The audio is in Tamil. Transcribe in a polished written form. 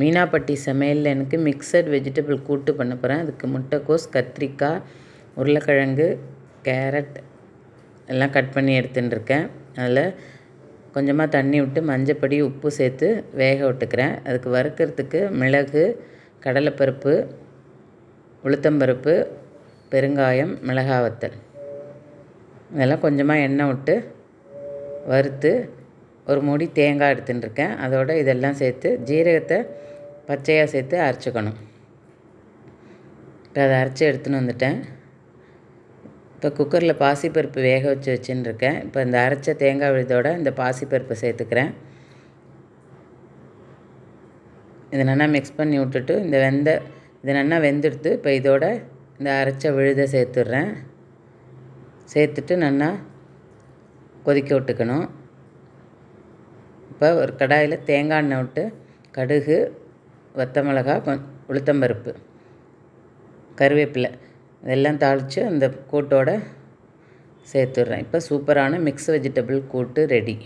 மீனாப்பட்டி சமையலில் எனக்கு மிக்சட் வெஜிடபிள் கூட்டு பண்ண போகிறேன். அதுக்கு முட்டைக்கோஸ், கத்திரிக்காய், உருளைக்கிழங்கு, கேரட் எல்லாம் கட் பண்ணி எடுத்துட்டுருக்கேன். அதில் கொஞ்சமாக தண்ணி விட்டு மஞ்சப்பொடி, உப்பு சேர்த்து வேக விட்டுக்கிறேன். அதுக்கு வறுக்கிறதுக்கு மிளகு, கடலைப்பருப்பு, உளுத்தம்பருப்பு, பெருங்காயம், மிளகாய் வத்தல் இதெல்லாம் கொஞ்சமாக எண்ணெய் விட்டு வறுத்து ஒரு மூடி தேங்காய் எடுத்துட்டுருக்கேன். அதோடு இதெல்லாம் சேர்த்து ஜீரகத்தை பச்சையாக சேர்த்து அரைச்சிக்கணும். இப்போ அதை அரைச்சி எடுத்துன்னு வந்துட்டேன். இப்போ குக்கரில் பாசிப்பருப்பு வேக வச்சுன்னு இருக்கேன். இப்போ இந்த அரைச்ச தேங்காய் விழுதோட இந்த பாசிப்பருப்பை சேர்த்துக்கிறேன். இதை நல்லா மிக்ஸ் பண்ணி விட்டுட்டு இது நல்லா வெந்துடுத்து. இப்போ இதோட இந்த அரைச்ச விழுதை சேர்த்துட்றேன். சேர்த்துட்டு நல்லா கொதிக்க விட்டுக்கணும். இப்போ ஒரு கடாயில் தேங்காய் எண்ணெய் விட்டு கடுகு, வத்தமிளகாய், உளுத்தம்பருப்பு, கருவேப்பிலை இதெல்லாம் தாளித்து அந்த கூட்டோடு சேர்த்துட்றேன். இப்போ சூப்பரான மிக்ஸ் வெஜிடபிள் கூட்டு ரெடி.